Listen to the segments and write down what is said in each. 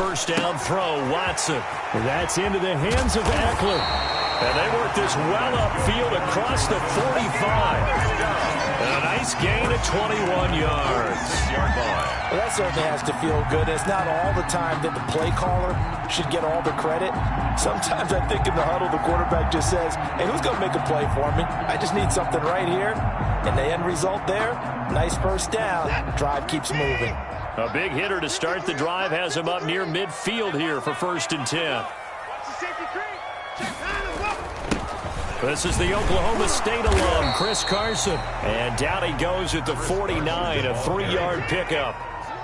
first down throw. Watson. That's into the hands of Eckler. And they work this well upfield across the 45. And a nice gain of 21 yards. Well, that certainly has to feel good. It's not all the time that the play caller should get all the credit. Sometimes I think in the huddle, the quarterback just says, hey, who's going to make a play for me? I just need something right here. And the end result there, nice first down. Drive keeps moving. A big hitter to start the drive has him up near midfield here for 1st and 10. This is the Oklahoma State alum, Chris Carson. And down he goes at the 49, a 3-yard pickup.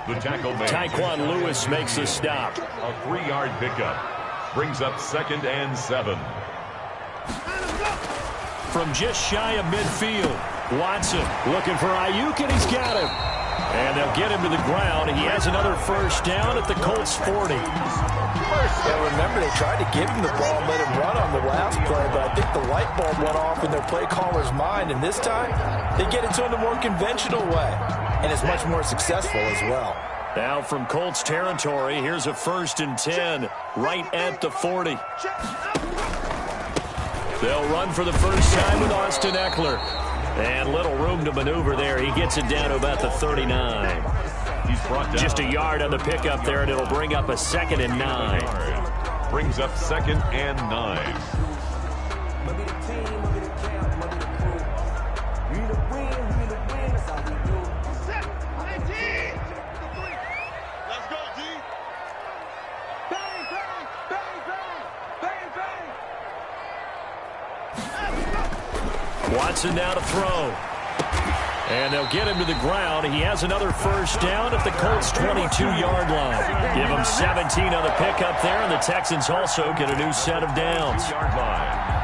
The tackle man, Tyquan Lewis makes the stop. A 3-yard pickup. Brings up 2nd and 7. From just shy of midfield, Watson looking for Ayuk, and he's got him. And they'll get him to the ground. He has another first down at the Colts 40. Yeah, remember, they tried to give him the ball and let him run on the last play, but I think the light bulb went off in their play caller's mind, and this time they get it to him the more conventional way, and it's much more successful as well. Now from Colts territory, here's a 1st and 10 right at the 40. They'll run for the first time with Austin Eckler. And little room to maneuver there. He gets it down to about the 39. He's brought down. Just a yard on the pickup there, and it'll bring up a 2nd and 9. Brings up 2nd and 9. Watson now to throw. And they'll get him to the ground. He has another first down at the Colts' 22-yard line. Give him 17 on the pickup there, and the Texans also get a new set of downs. 2-yard line.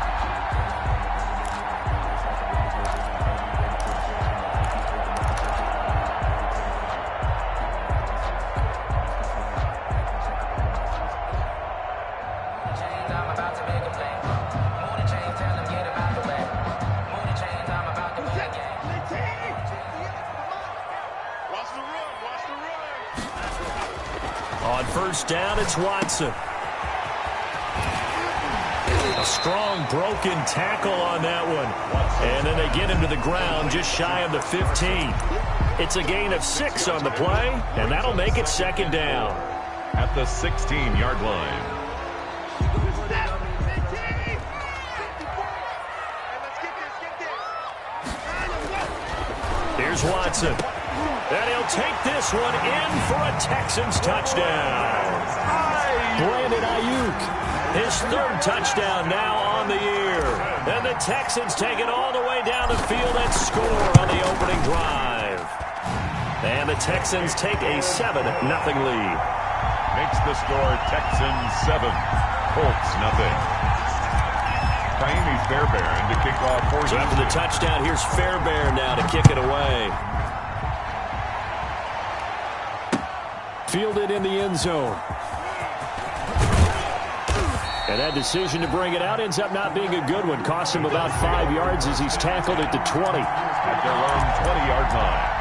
On first down, it's Watson. A strong broken tackle on that one. And then they get him to the ground just shy of the 15. It's a gain of 6 on the play, and that'll make it 2nd down. At the 16-yard line. Here's Watson. And he'll take this one in for a Texans touchdown. Brandon Ayuk, his 3rd touchdown now on the year. And the Texans take it all the way down the field and score on the opening drive. And the Texans take a 7-0 lead. Makes the score Texans 7, Colts 0. Kaimi Fairbairn to kick off for So after the touchdown, here's Fairbairn now to kick it away. Fielded in the end zone. And that decision to bring it out ends up not being a good one. Costs him about 5 yards as he's tackled at the 20. At their own 20-yard line.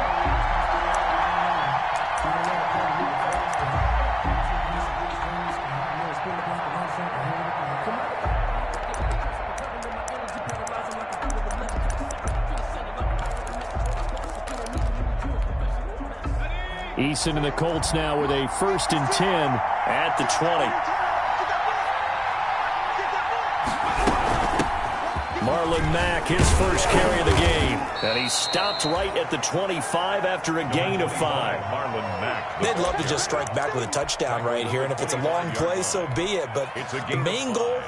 Eason and the Colts now with a 1st and 10 at the 20. Marlon Mack, his first carry of the game. And he stopped right at the 25 after a gain of 5. Marlon Mack. They'd love to just strike back with a touchdown right here, and if it's a long play, so be it. But the main goal,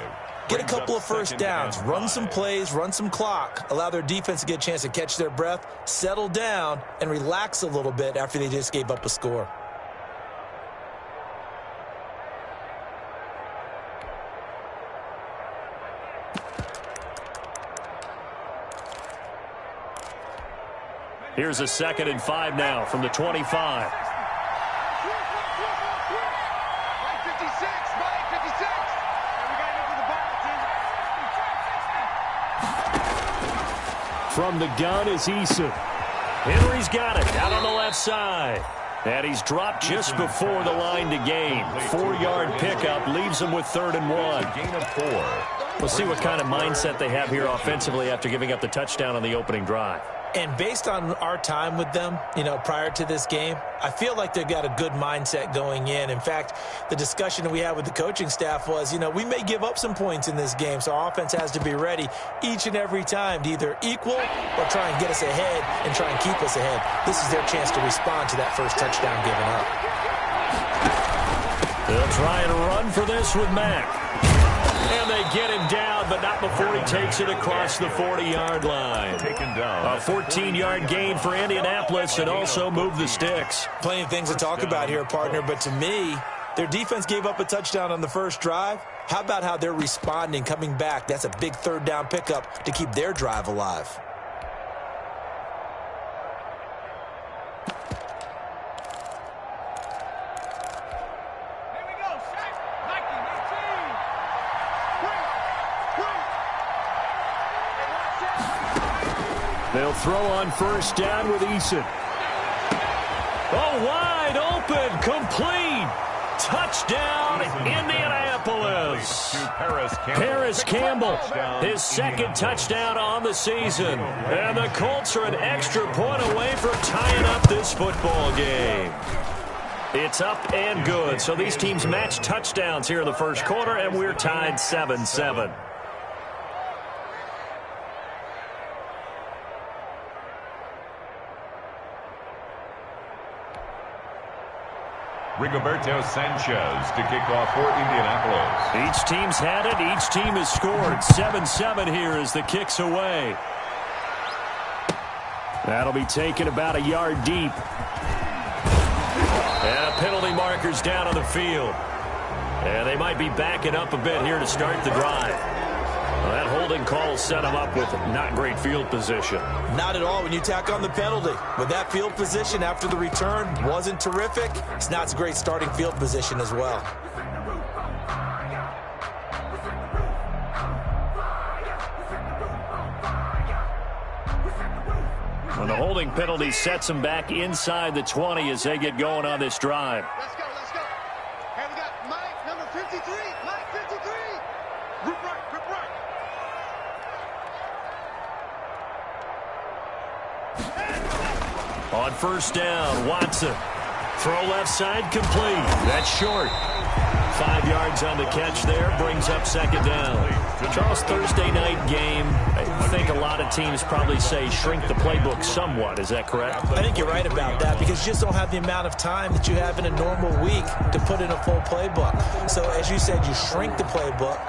get a couple of first downs, run some plays, run some clock, allow their defense to get a chance to catch their breath, settle down, and relax a little bit after they just gave up a score. Here's a 2nd and 5 now from the 25. From the gun is Eason. Henry's got it out on the left side. And he's dropped just before the line to gain. 4-yard pickup leaves him with 3rd and 1. Gain of 4. We'll see what kind of mindset they have here offensively after giving up the touchdown on the opening drive. And based on our time with them, prior to this game, I feel like they've got a good mindset going in. In fact, the discussion that we had with the coaching staff was, we may give up some points in this game, so our offense has to be ready each and every time to either equal or try and get us ahead and try and keep us ahead. This is their chance to respond to that first touchdown given up. They'll try and run for this with Mack. And they get him down, but not before he takes it across the 40-yard line. Taken down. A 14-yard gain for Indianapolis and also move the sticks. Plenty of things to talk about here, partner, but to me, their defense gave up a touchdown on the first drive. How about how they're responding, coming back? That's a big 3rd down pickup to keep their drive alive. They'll throw on 1st down with Eason. Oh, wide open, complete. Touchdown, Indianapolis. Paris Campbell, his 2nd touchdown on the season. And the Colts are an extra point away from tying up this football game. It's up and good. So these teams match touchdowns here in the first quarter, and we're tied 7-7. Rigoberto Sanchez to kick off for Indianapolis. Each team's had it. Each team has scored. 7-7 here as the kick's away. That'll be taken about a yard deep. And a penalty marker's down on the field. And they might be backing up a bit here to start the drive. Well, that holding call set them up with not great field position. Not at all when you tack on the penalty. With that field position after the return wasn't terrific, it's not a great starting field position as well. When the holding penalty sets them back inside the 20 as they get going on this drive. Let's go, let's go. Hey, we got Mike, number 53. Mike, 53. Group right, group right. On 1st down, Watson. Throw left side, complete. That's short. 5 yards on the catch there, brings up 2nd down. Charles, Thursday night game, I think a lot of teams probably say shrink the playbook somewhat. Is that correct? I think you're right about that because you just don't have the amount of time that you have in a normal week to put in a full playbook. So as you said, you shrink the playbook,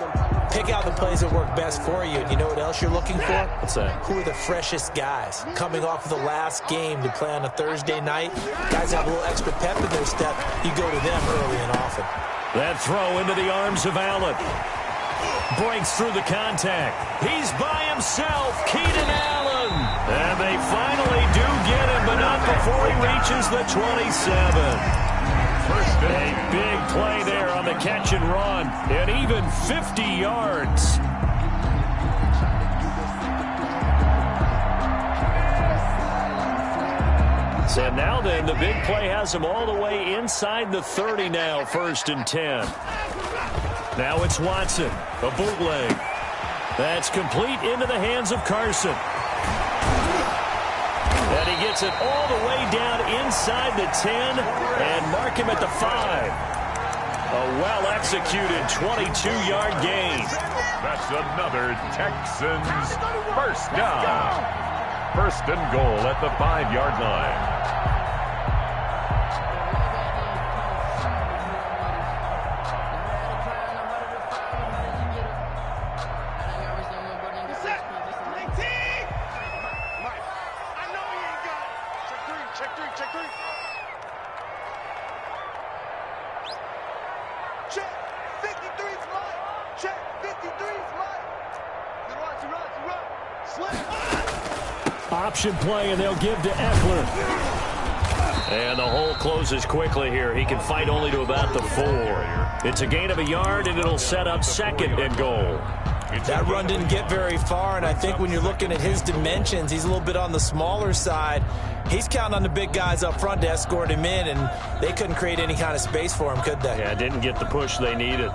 pick out the plays that work best for you. And you know what else you're looking for? What's that? Who are the freshest guys? Coming off of the last game to play on a Thursday night, guys have a little extra pep in their step. You go to them early and often. That throw into the arms of Allen. Breaks through the contact. He's by himself, Keenan Allen. And they finally do get him, but not before he reaches the 27. A big play there on the catch and run. And even 50 yards. And now then, the big play has him all the way inside the 30 now, 1st and 10. Now it's Watson, a bootleg. That's complete into the hands of Carson. And he gets it all the way down inside the 10 and mark him at the 5. A well-executed 22-yard gain. That's another Texans 1st down. 1st and goal at the 5-yard line. Option play, and they'll give to Eckler. And the hole closes quickly here. He can fight only to about the 4. It's a gain of a yard, and it'll set up 2nd and goal. That run didn't get very far, and I think when you're looking at his dimensions, he's a little bit on the smaller side. He's counting on the big guys up front to escort him in, and they couldn't create any kind of space for him, could they? Yeah, didn't get the push they needed.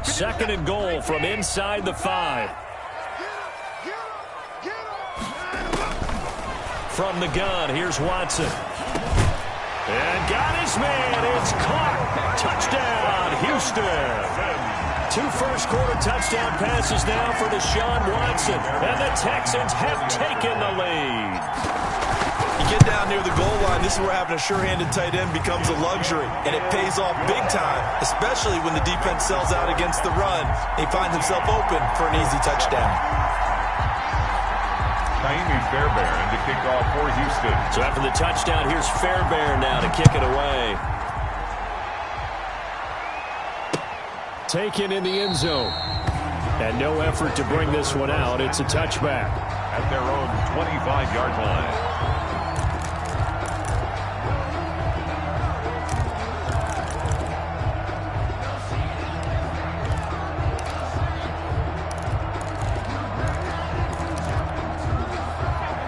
Second and goal from inside the 5. From the gun, here's Watson. And got his man. It's caught. Touchdown, Houston. 2 first-quarter touchdown passes now for Deshaun Watson. And the Texans have taken the lead. You get down near the goal line, this is where having a sure-handed tight end becomes a luxury, and it pays off big time, especially when the defense sells out against the run. He finds himself open for an easy touchdown. Fairbairn to kick off for Houston. So after the touchdown, here's Fairbairn now to kick it away. Taken in the end zone. And no effort to bring this one out. It's a touchback. At their own 25-yard line.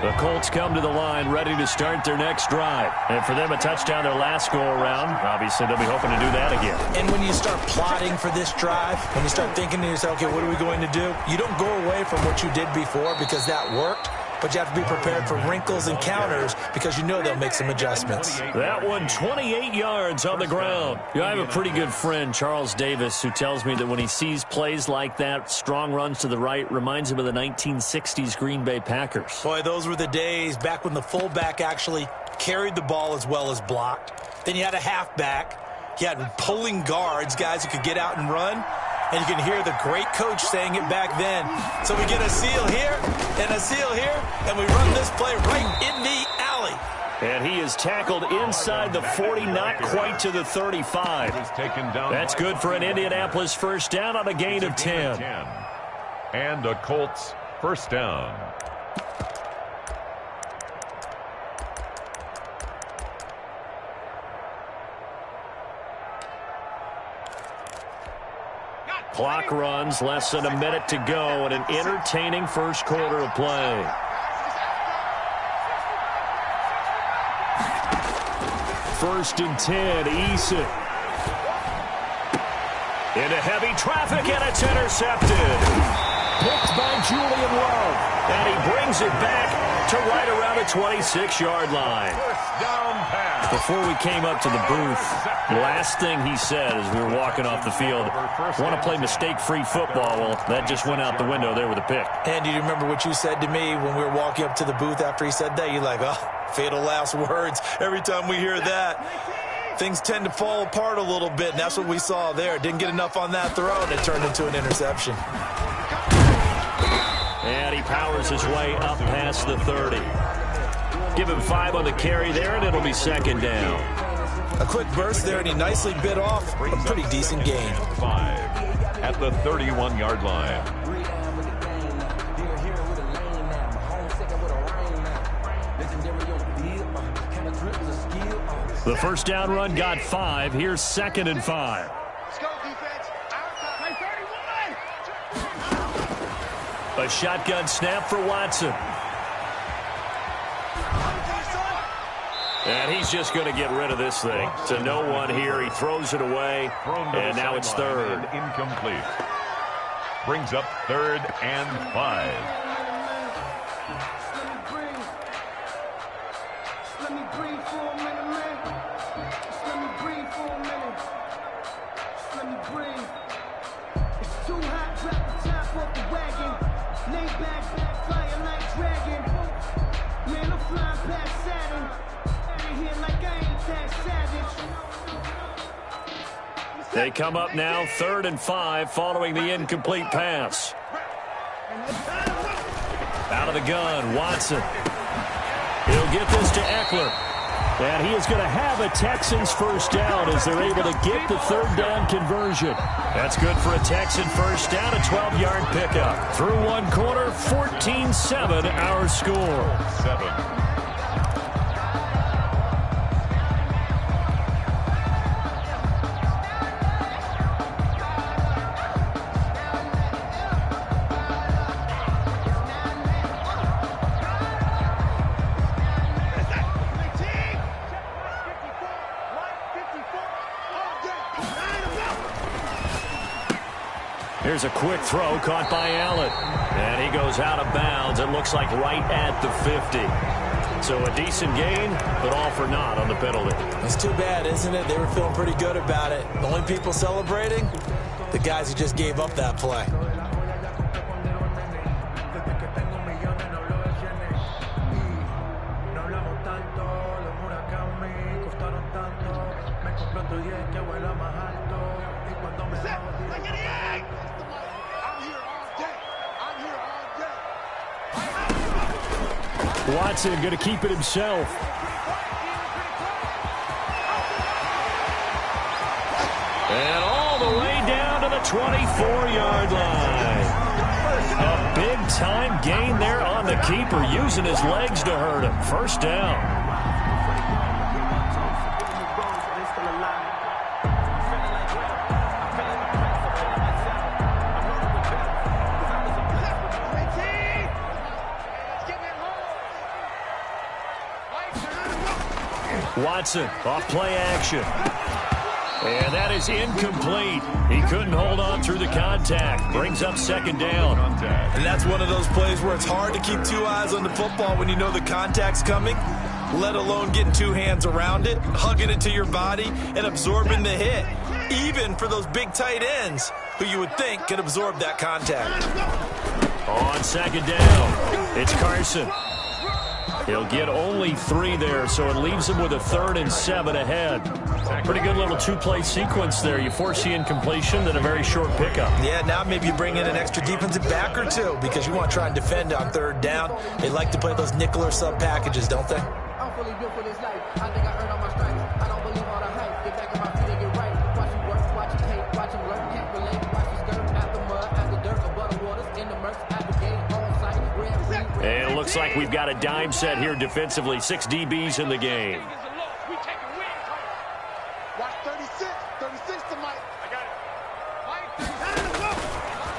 The Colts come to the line ready to start their next drive. And for them, a touchdown their last go-around. Obviously, they'll be hoping to do that again. And when you start plotting for this drive, when you start thinking to yourself, okay, what are we going to do? You don't go away from what you did before because that worked. But you have to be prepared for wrinkles and counters because you know they'll make some adjustments. That one, 28 yards on the ground. I have a pretty good friend, Charles Davis, who tells me that when he sees plays like that, strong runs to the right, reminds him of the 1960s Green Bay Packers. Boy, those were the days back when the fullback actually carried the ball as well as blocked. Then you had a halfback. You had pulling guards, guys who could get out and run. And you can hear the great coach saying it back then. So we get a seal here and a seal here, and we run this play right in the alley. And he is tackled inside the 40, not quite to the 35. That's good for an Indianapolis first down on a gain of 10. And a Colts first down. Clock runs, less than a minute to go, and an entertaining first quarter of play. First and 10, Eason. Into heavy traffic, and it's intercepted. Picked by Julian Love, and he brings it back to right around the 26-yard line. First down pass. Before we came up to the booth, the last thing he said as we were walking off the field, want to play mistake-free football. Well, that just went out the window there with a pick. And do you remember what you said to me when we were walking up to the booth after he said that? You're like, oh, fatal last words. Every time we hear that, things tend to fall apart a little bit, and that's what we saw there. Didn't get enough on that throw, and it turned into an interception. And he powers his way up past the 30. Give him 5 on the carry there, and it'll be second down. A quick burst there, and he nicely bit off a pretty decent gain. 5 at the 31-yard line. The first down run got 5. Here's second and 5. Let's go, defense. A shotgun snap for Watson. And he's just going to get rid of this thing. To no one here. He throws it away, and now it's third. Incomplete. Brings up 3rd and 5. They come up now 3rd and 5 following the incomplete pass. Out of the gun, Watson. He'll get this to Eckler. And he is going to have a Texans first down as they're able to get the 3rd down conversion. That's good for a Texan first down, a 12-yard pickup. Through one quarter, 14-7 our score. Here's a quick throw caught by Allen. And he goes out of bounds. It looks like right at the 50. So a decent gain, but all for naught on the penalty. It's too bad, isn't it? They were feeling pretty good about it. The only people celebrating, the guys who just gave up that play. Watson going to keep it himself. And all the way down to the 24-yard line. A big-time gain there on the keeper, using his legs to hurt him. First down. Watson, off play action. And that is incomplete. He couldn't hold on through the contact. Brings up second down. And that's one of those plays where it's hard to keep two eyes on the football when you know the contact's coming, let alone getting two hands around it, hugging it to your body, and absorbing the hit. Even for those big tight ends who you would think could absorb that contact. On second down, it's Carson. He'll get only 3 there, so it leaves him with a 3rd and 7 ahead. Pretty good little two-play sequence there. You force the incompletion, then a very short pickup. Yeah, now maybe you bring in an extra defensive back or two because you want to try and defend on 3rd down. They like to play those nickel or sub packages, don't they? I'm fully built for this life. I think I earned all my stripes. I don't believe all the hype. Get back in my feet and get right. Watch him work, watch him hate, watch him learn, can't relate. Watch him skirt at the mud, at the dirt, above the waters, in the murks, at the gate, on site. And it looks like we've got a dime set here defensively. 6 DBs in the game. Watch 36. 36 to Mike. I got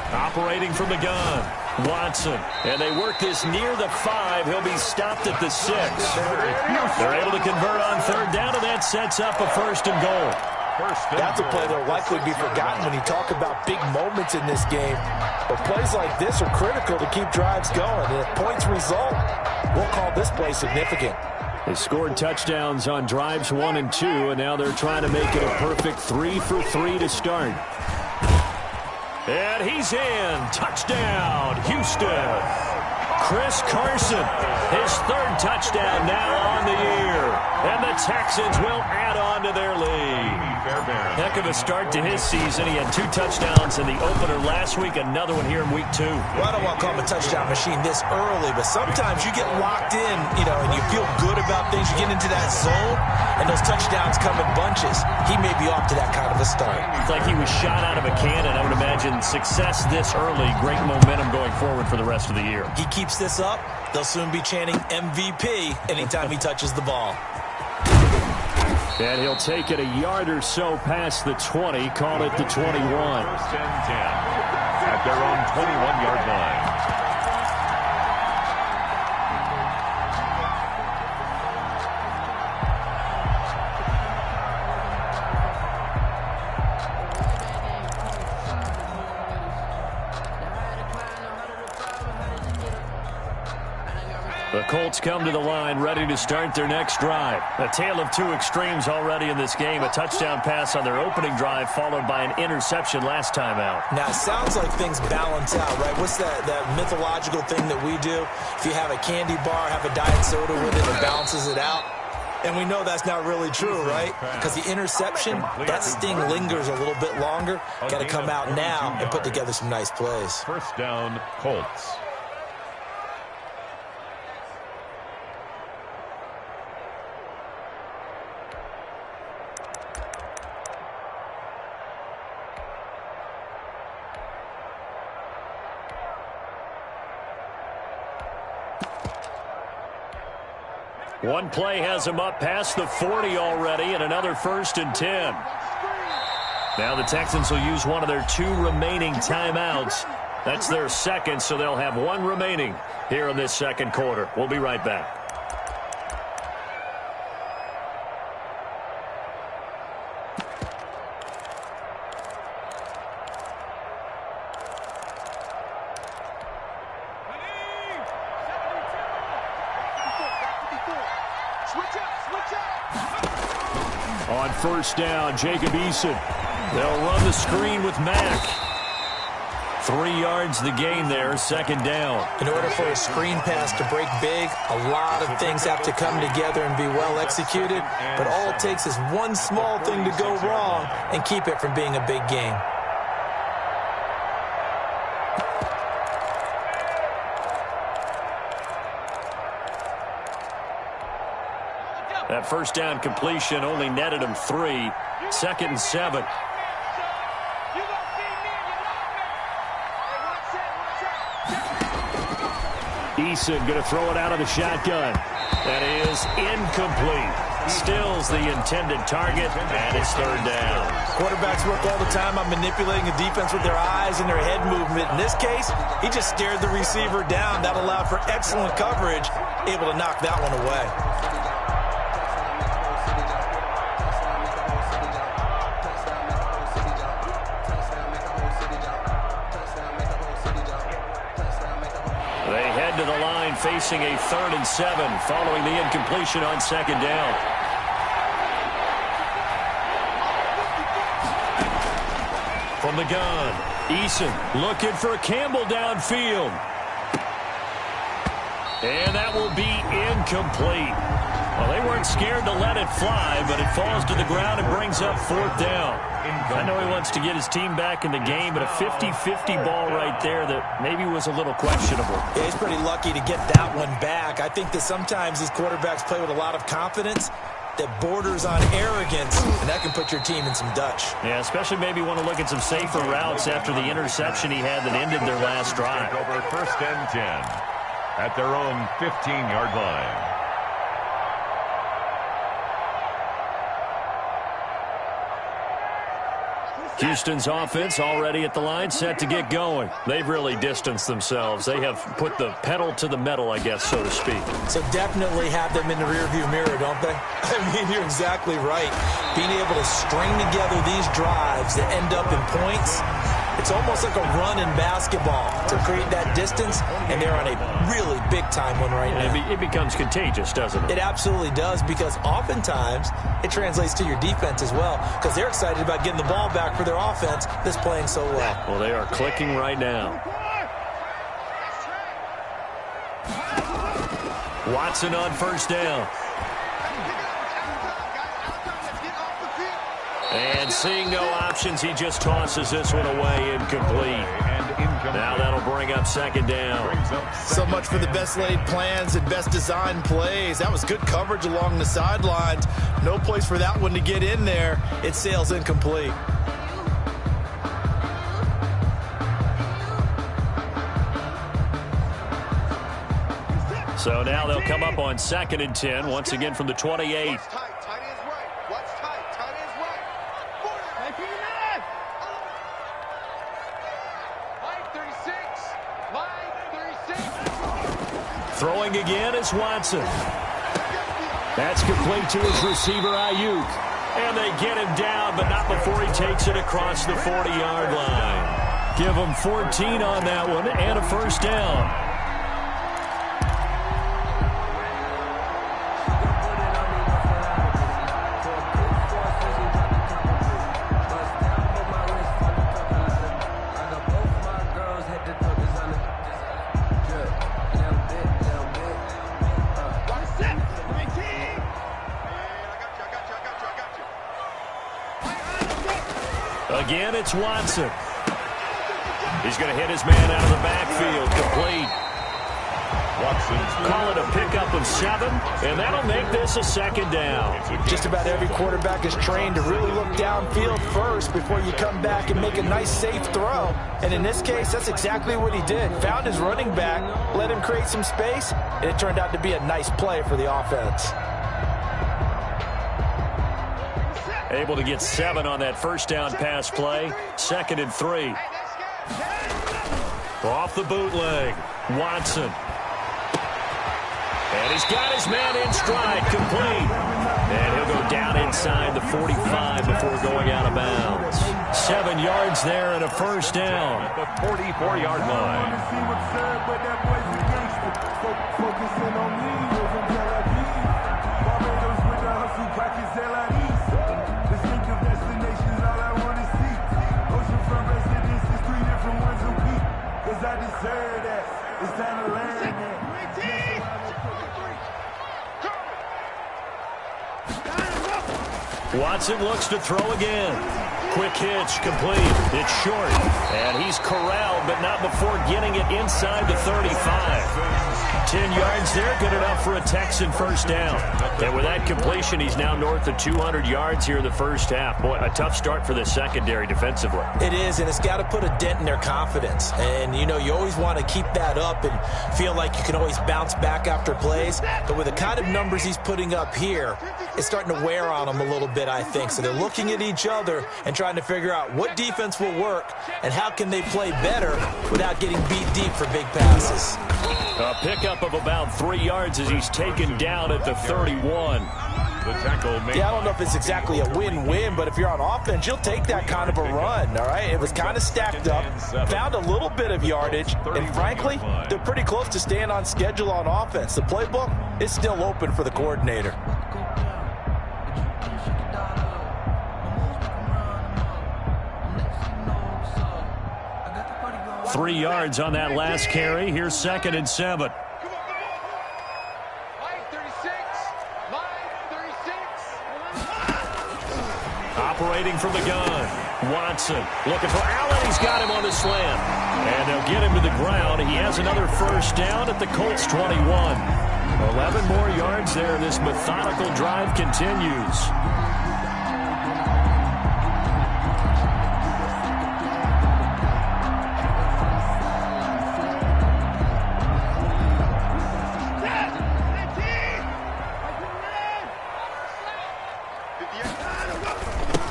it. Operating from the gun, Watson. And they work this near the 5. He'll be stopped at the 6. They're able to convert on 3rd down, and that sets up a 1st and goal. That's a play that'll likely be forgotten when you talk about big moments in this game. But plays like this are critical to keep drives going. And if points result, we'll call this play significant. They scored touchdowns on drives 1 and 2, and now they're trying to make it a perfect 3 for 3 to start. And he's in. Touchdown, Houston. Chris Carson, his 3rd touchdown now on the year. And the Texans will add on to their lead. Heck of a start to his season. He had 2 touchdowns in the opener last week, another one here in week 2. Well, I don't want to call him a touchdown machine this early, but sometimes you get locked in, and you feel good about things. You get into that zone, and those touchdowns come in bunches. He may be off to that kind of a start. It's like he was shot out of a cannon. I would imagine success this early, great momentum going forward for the rest of the year. He keeps this up, they'll soon be chanting MVP anytime he touches the ball. And he'll take it a yard or so past the 20, call it the 21. 1st and 10 at their own 21-yard line. The Colts come to the line, ready to start their next drive. A tale of 2 extremes already in this game. A touchdown pass on their opening drive, followed by an interception last time out. Now, it sounds like things balance out, right? What's that mythological thing that we do? If you have a candy bar, have a diet soda with it, it balances it out. And we know that's not really true, right? Because the interception, that sting lingers a little bit longer. Got to come out now and put together some nice plays. 1st down, Colts. One play has him up past the 40 already, and another 1st and 10. Now the Texans will use one of their 2 remaining timeouts. That's their 2nd, so they'll have 1 remaining here in this 2nd quarter. We'll be right back. On first down, Jacob Eason. They'll run the screen with Mack. 3 yards the gain there, second down. In order for a screen pass to break big, a lot of things have to come together and be well executed. But all it takes is one small thing to go wrong and keep it from being a big game. That first down completion only netted him 3. Second and 7. Eason going to throw it out of the shotgun. That is incomplete. Stills the intended target, and it's third down. Quarterbacks work all the time on manipulating the defense with their eyes and their head movement. In this case, he just stared the receiver down. That allowed for excellent coverage, able to knock that one away. To the line facing a 3rd and 7 following the incompletion on second down. From the gun, Eason looking for Campbell downfield. And that will be incomplete. Well, they weren't scared to let it fly, but it falls to the ground and brings up 4th down. I know he wants to get his team back in the game, but a 50-50 ball right there that maybe was a little questionable. Yeah, he's pretty lucky to get that one back. I think that sometimes these quarterbacks play with a lot of confidence that borders on arrogance, and that can put your team in some Dutch. Yeah, especially maybe want to look at some safer routes after the interception he had that ended their last drive. Over 1st and 10 at their own 15-yard line. Houston's offense already at the line, set to get going. They've really distanced themselves. They have put the pedal to the metal, I guess, so to speak. So definitely have them in the rearview mirror, don't they? I mean, you're exactly right. Being able to string together these drives that end up in points, it's almost like a run in basketball to create that distance, and they're on a really big-time one right now. It becomes contagious, doesn't it? It absolutely does, because oftentimes it translates to your defense as well, because they're excited about getting the ball back for their offense that's playing so well. Well, they are clicking right now. Watson on first down. And seeing no options, he just tosses this one away, incomplete. Now that'll bring up second down. So much for the best laid plans and best designed plays. That was good coverage along the sidelines. No place for that one to get in there. It sails incomplete. So now they'll come up on 2nd and 10, once again from the 28. Throwing again is Watson. That's complete to his receiver, Ayuk. And they get him down, but not before he takes it across the 40-yard line. Give him 14 on that one and a first down. Again, it's Watson. He's going to hit his man out of the backfield, complete. Watson. Call it a pickup of 7, and that'll make this a second down. Just about every quarterback is trained to really look downfield first before you come back and make a nice, safe throw. And in this case, that's exactly what he did. Found his running back, let him create some space, and it turned out to be a nice play for the offense. Able to get 7 on that first down pass play. 2nd and 3. Off the bootleg, Watson. And he's got his man in stride, complete. And he'll go down inside the 45 before going out of bounds. 7 yards there and a first down. At the 44-yard line. Watson looks to throw again. Quick hitch, complete. It's short. And he's corralled, but not before getting it inside the 35. 10 yards there, good enough for a Texan first down. And with that completion, he's now north of 200 yards here in the first half. Boy, a tough start for the secondary defensively. It is, and it's got to put a dent in their confidence. And, you know, you always want to keep that up and feel like you can always bounce back after plays. But with the kind of numbers he's putting up here, it's starting to wear on them a little bit, I think. So they're looking at each other and trying to figure out what defense will work and how can they play better without getting beat deep for big passes. A pickup of about 3 yards as he's taken down at the 31. The tackle made. Yeah, I don't know if it's exactly a win-win, but if you're on offense, you'll take that kind of a run, all right? It was kind of stacked up, found a little bit of yardage, and frankly, they're pretty close to staying on schedule on offense. The playbook is still open for the coordinator. 3 yards on that last carry. Here's 2nd and 7. Operating from the gun. Watson looking for Allen. He's got him on the slant. And they'll get him to the ground. He has another first down at the Colts 21. 11 more yards there. This methodical drive continues.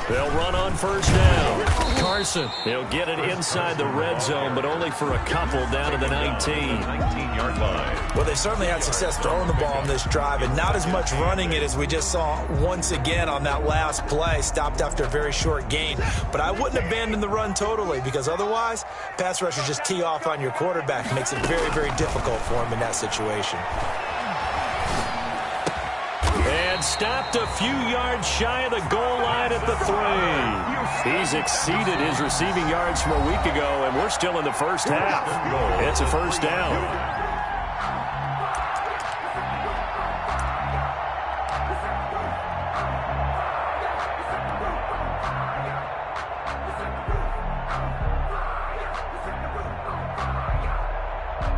They'll run on first down. Carson, he'll get it inside the red zone, but only for a couple down to the 19-yard line. Well, they certainly had success throwing the ball on this drive, and not as much running it as we just saw once again on that last play. Stopped after a very short gain. But I wouldn't abandon the run totally, because otherwise, pass rushers just tee off on your quarterback. It makes it very, very difficult for him in that situation. And stopped a few yards shy of the goal line at the 3. He's exceeded his receiving yards from a week ago, and we're still in the first half. It's a first down.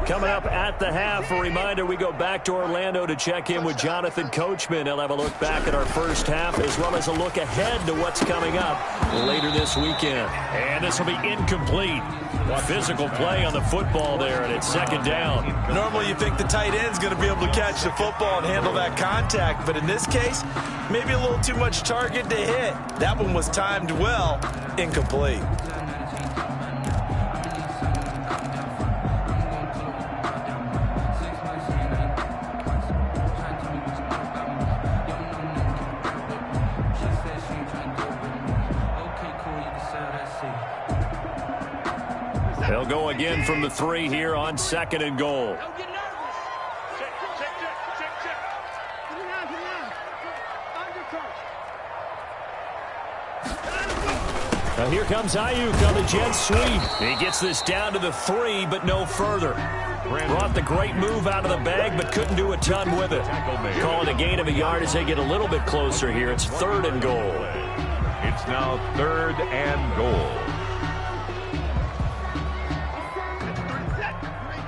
Coming up at the half, a reminder, we go back to Orlando to check in with Jonathan Coachman. He'll have a look back at our first half as well as a look ahead to what's coming up later this weekend. And this will be incomplete. Physical play on the football there, and it's 2nd down. Normally you think the tight end's going to be able to catch the football and handle that contact, but in this case, maybe a little too much target to hit. That one was timed well, incomplete. They'll go again from the 3 here on 2nd and goal. Now here comes Ayuk on the jet sweep. He gets this down to the 3, but no further. Brought the great move out of the bag, but couldn't do a ton with it. Calling a gain of a yard as they get a little bit closer here. It's 3rd and goal. It's now 3rd and goal.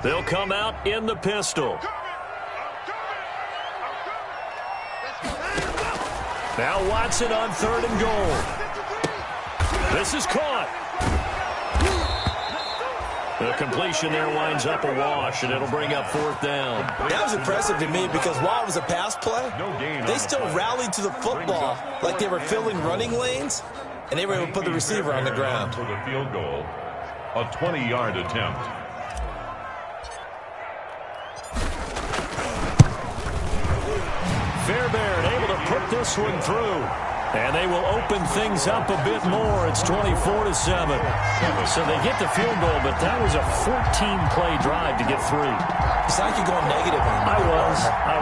They'll come out in the pistol. Now Watson on 3rd and goal. This is caught. The completion there winds up a wash, and it'll bring up 4th down. That was impressive to me because while it was a pass play, they still rallied to the football like they were filling running lanes, and they were able to put the receiver on the ground. For the field goal, a 20-yard attempt. Fairbairn able to put this one through. And they will open things up a bit more. It's 24-7. So they get the field goal, but that was a 14-play drive to get 3. It's like you're going negative on I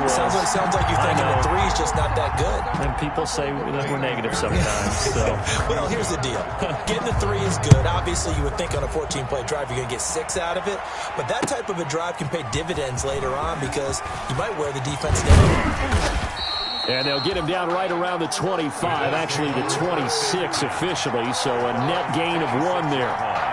was. Sounds like you're thinking the 3 is just not that good. And people say that we're negative sometimes. So. Well, here's the deal. Getting the 3 is good. Obviously, you would think on a 14-play drive you're going to get 6 out of it. But that type of a drive can pay dividends later on because you might wear the defense down. And they'll get him down right around the 25, actually the 26 officially, so a net gain of 1 there.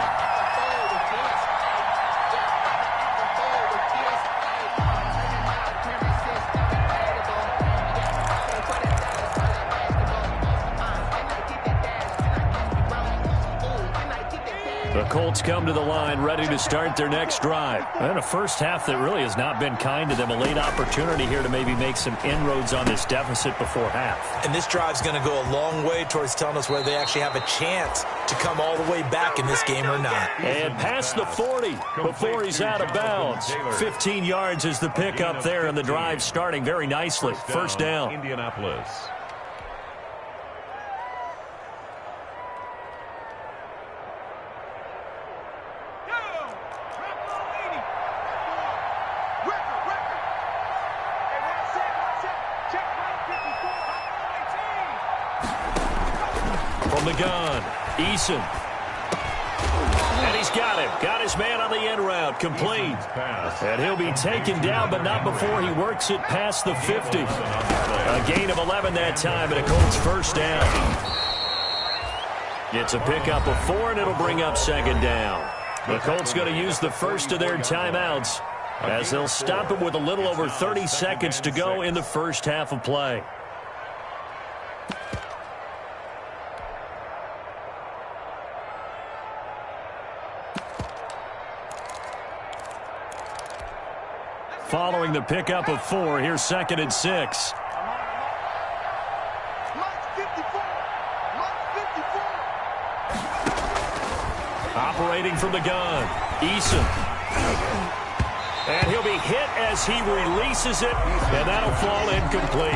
The Colts come to the line ready to start their next drive. And a first half that really has not been kind to them. A late opportunity here to maybe make some inroads on this deficit before half. And this drive's going to go a long way towards telling us whether they actually have a chance to come all the way back in this game or not. And past the 40 before he's out of bounds. 15 yards is the pickup there, and the drive starting very nicely. First down. Indianapolis. From the gun, Eason. And he's got him. Got his man on the end route. Complete. And he'll be taken down, but not before he works it past the 50. A gain of 11 that time, and a Colts first down. It's a pickup of 4, and it'll bring up second down. The Colts going to use the first of their timeouts as they'll stop it with a little over 30 seconds to go in the first half of play. Following the pickup of 4, here's 2nd and 6. Operating from the gun, Eason. And he'll be hit as he releases it, and that'll fall incomplete.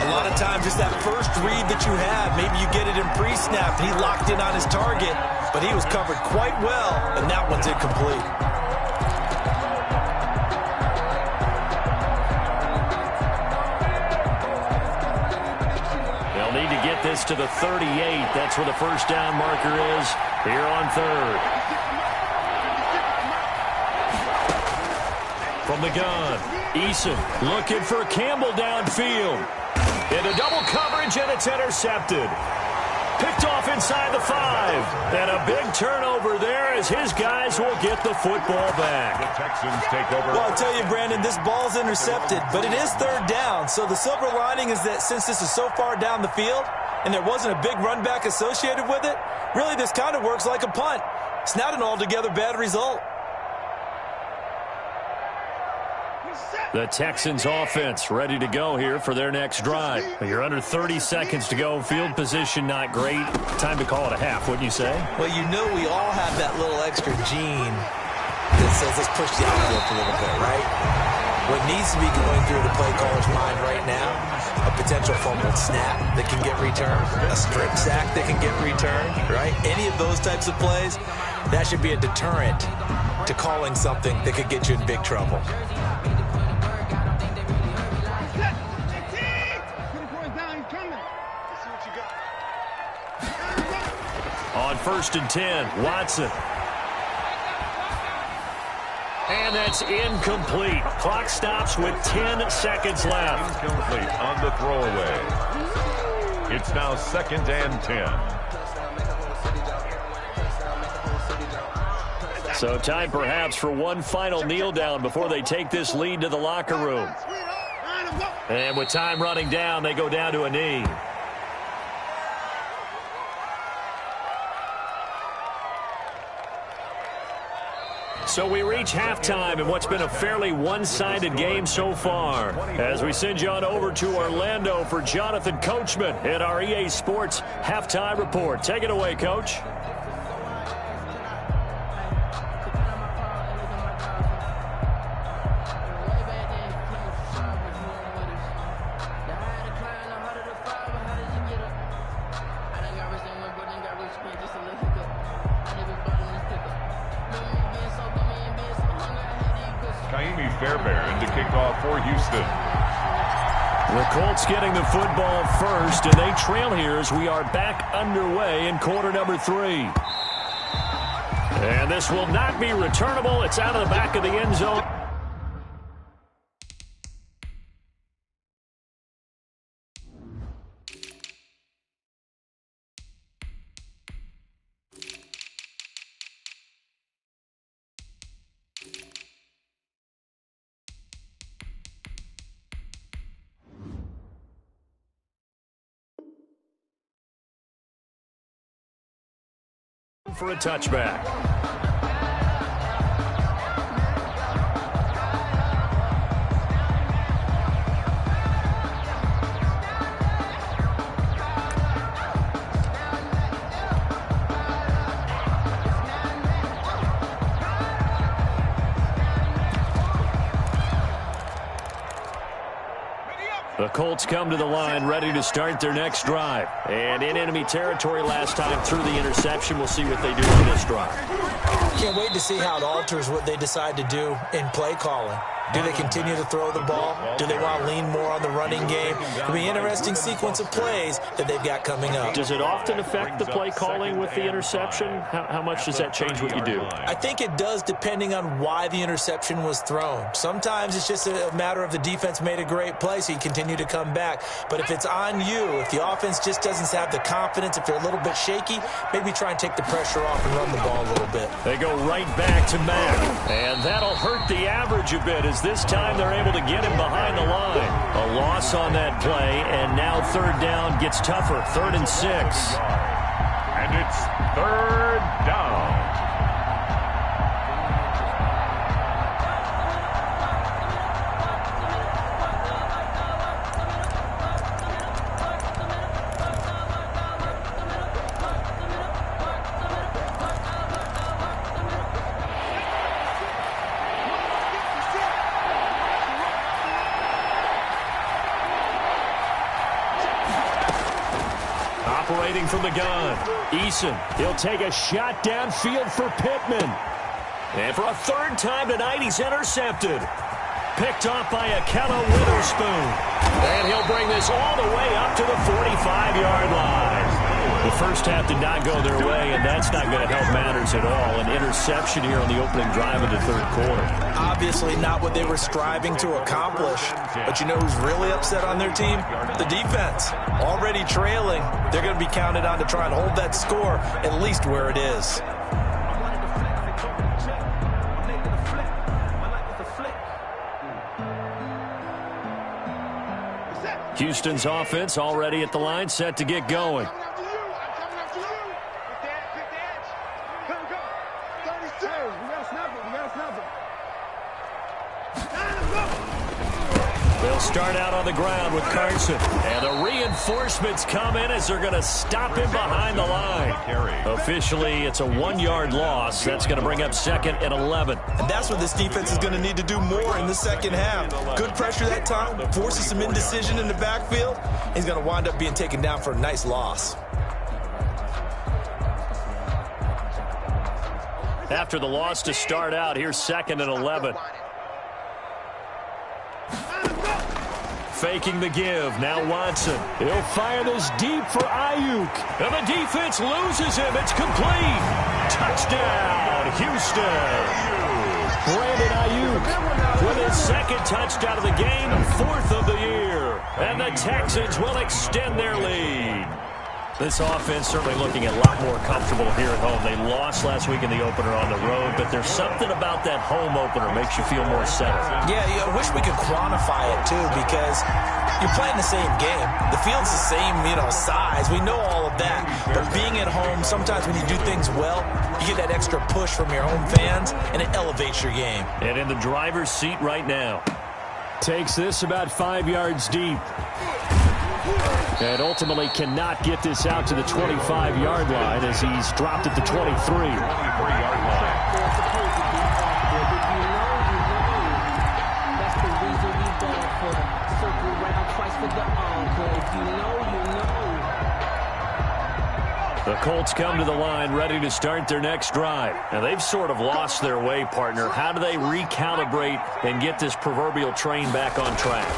A lot of times it's that first read that you have. Maybe you get it in pre-snap. He locked in on his target, but he was covered quite well, and that one's incomplete. Need to get this to the 38. That's where the first down marker is here on 3rd. From the gun, Eason looking for Campbell downfield. Into double coverage, and it's intercepted. Picked off inside the 5. And a big turnover there as his guys will get the football back. The Texans take over. Well, I'll tell you, Brandon, this ball's intercepted, but it is 3rd down. So the silver lining is that since this is so far down the field and there wasn't a big run back associated with it, really this kind of works like a punt. It's not an altogether bad result. The Texans offense ready to go here for their next drive. You're under 30 seconds to go. Field position not great. Time to call it a half, wouldn't you say? Well, you know we all have that little extra gene that says let's push the envelope a little bit, right? What needs to be going through the play caller's mind right now, a potential fumbled snap that can get returned, a strip sack that can get returned, right? Any of those types of plays, that should be a deterrent to calling something that could get you in big trouble. On 1st and 10, Watson. And that's incomplete. Clock stops with 10 seconds left. Incomplete on the throwaway. It's now 2nd and 10. So time perhaps for one final kneel down before they take this lead to the locker room. And with time running down, they go down to a knee. So we reach halftime in what's been a fairly one-sided game so far. As we send you on over to Orlando for Jonathan Coachman at our EA Sports Halftime Report. Take it away, Coach. To kick off for Houston. The Colts getting the football first, and they trail here as we are back underway in quarter number 3. And this will not be returnable. It's out of the back of the end zone. For a touchback. The Colts come to the line ready to start their next drive. And in enemy territory last time through the interception. We'll see what they do on this drive. Can't wait to see how it alters what they decide to do in play calling. Do they continue to throw the ball? Do they want to lean more on the running game? It'll be an interesting sequence of plays that they've got coming up. Does it often affect the play calling with the interception? How much does that change what you do? I think it does, depending on why the interception was thrown. Sometimes it's just a matter of the defense made a great play, so you continue to come back. But if it's on you, if the offense just doesn't have the confidence, if they're a little bit shaky, maybe try and take the pressure off and run the ball a little bit. They go right back to Mack. And that'll hurt the average a bit, as this time they're able to get him behind the line. A loss on that play, and now third down gets tougher. 3rd and 6. And it's 3rd down. Operating from the gun, Eason. He'll take a shot downfield for Pittman. And for a 3rd time tonight, he's intercepted. Picked off by Akello Witherspoon. And he'll bring this all the way up to the 45-yard line. The first half did not go their way, and that's not going to help matters at all. An interception here on the opening drive of the 3rd quarter. Obviously not what they were striving to accomplish. But you know who's really upset on their team? The defense. Already trailing. They're going to be counted on to try and hold that score at least where it is. Houston's offense already at the line, set to get going. They'll start out on the ground with Carson. And the reinforcements come in as they're going to stop him behind the line. Officially, it's a 1-yard loss. That's going to bring up 2nd and 11. And that's what this defense is going to need to do more in the second half. Good pressure that time, forces some indecision in the backfield. He's going to wind up being taken down for a nice loss. After the loss to start out, here's 2nd and 11. Faking the give. Now Watson. He'll fire this deep for Ayuk. And the defense loses him. It's complete. Touchdown, Houston. Brandon Ayuk with his 2nd touchdown of the game, 4th of the year. And the Texans will extend their lead. This offense certainly looking a lot more comfortable here at home. They lost last week in the opener on the road, but there's something about that home opener makes you feel more settled. Yeah, I wish we could quantify it, too, because you're playing the same game. The field's the same, size. We know all of that. But being at home, sometimes when you do things well, you get that extra push from your home fans, and it elevates your game. And in the driver's seat right now. Takes this about 5 yards deep. And ultimately cannot get this out to the 25-yard line as he's dropped at the 23. 23-yard line. That's the reason we ball for. Circle round twice for the encore. If you know, you know. The Colts come to the line ready to start their next drive. Now, they've sort of lost their way, partner. How do they recalibrate and get this proverbial train back on track?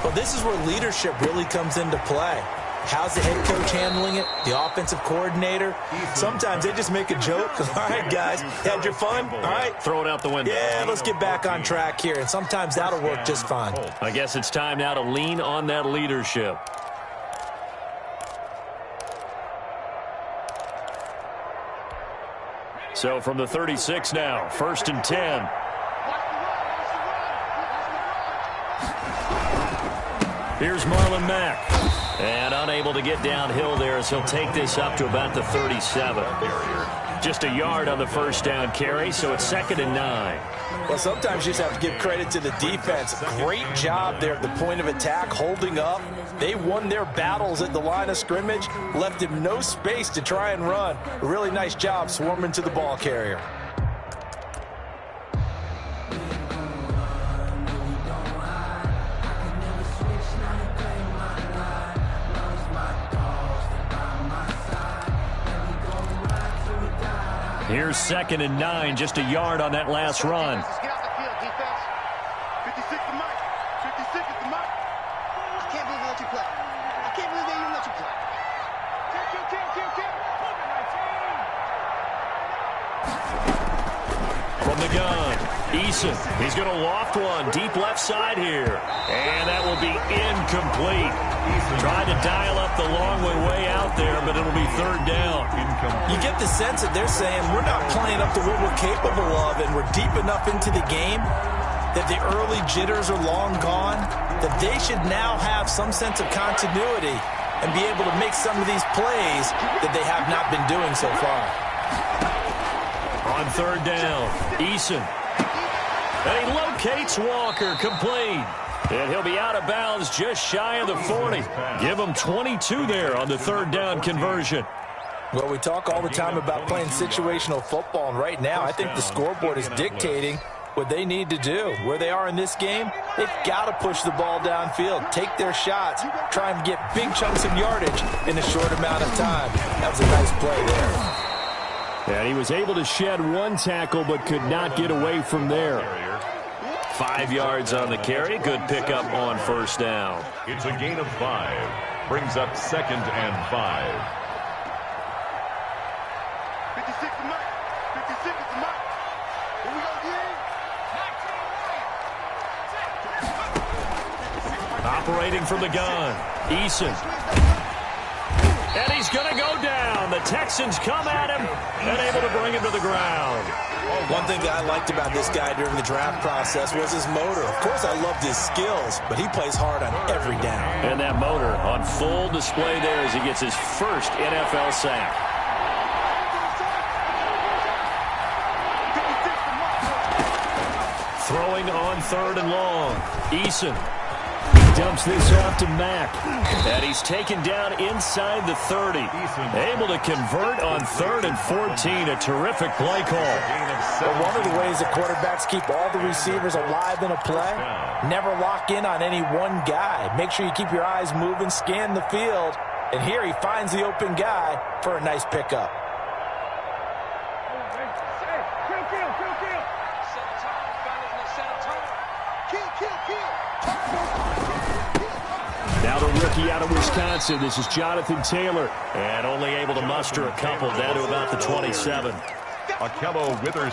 Well, this is where leadership really comes into play. How's the head coach handling it? The offensive coordinator? Sometimes they just make a joke. All right, guys, had your fun? All right. Throw it out the window. Yeah, let's get back on track here. And sometimes that'll work just fine. I guess it's time now to lean on that leadership. So from the 36 now, 1st and 10. Here's Marlon Mack. And unable to get downhill there as he'll take this up to about the 37. Just a yard on the first down carry, so it's 2nd and 9. Well, sometimes you just have to give credit to the defense. Great job there at the point of attack, holding up. They won their battles at the line of scrimmage, left him no space to try and run. A really nice job swarming to the ball carrier. Here's 2nd and 9, just a yard on that last run. Get off the field, defense. 56 to Mike. 56 to Mike. I can't believe they let you play. I can't believe they even let you play. From the gun, Eason. He's going to loft one deep left side here. And that will be incomplete. Tried to dial up the long way out there, but it'll be 3rd down. You get the sense that they're saying we're not playing up to what we're capable of, and we're deep enough into the game that the early jitters are long gone, that they should now have some sense of continuity and be able to make some of these plays that they have not been doing so far. On 3rd down, Eason. And he locates Walker, complete. And he'll be out of bounds just shy of the 40. Give him 22 there on the 3rd down conversion. Well, we talk all the time about playing situational football, and right now I think the scoreboard is dictating what they need to do. Where they are in this game, they've got to push the ball downfield, take their shots, try and get big chunks of yardage in a short amount of time. That was a nice play there. And he was able to shed one tackle but could not get away from there. 5 yards on the carry. Good pickup on 1st down. It's a gain of 5. Brings up 2nd and 5. 56 to Mike. 56 to Mike. Here we go, D. Operating from the gun, Eason. And he's going to go down. The Texans come at him and able to bring him to the ground. One thing that I liked about this guy during the draft process was his motor. Of course, I loved his skills, but he plays hard on every down. And that motor on full display there as he gets his first NFL sack. Throwing on 3rd and long. Eason. Dumps this off to Mack. And he's taken down inside the 30. Able to convert on 3rd and 14. A terrific play call. Well, one of the ways that quarterbacks keep all the receivers alive in a play, never lock in on any one guy. Make sure you keep your eyes moving, scan the field. And here he finds the open guy for a nice pickup. Now the rookie out of Wisconsin. This is Jonathan Taylor. And only able to muster a couple down to about the 27.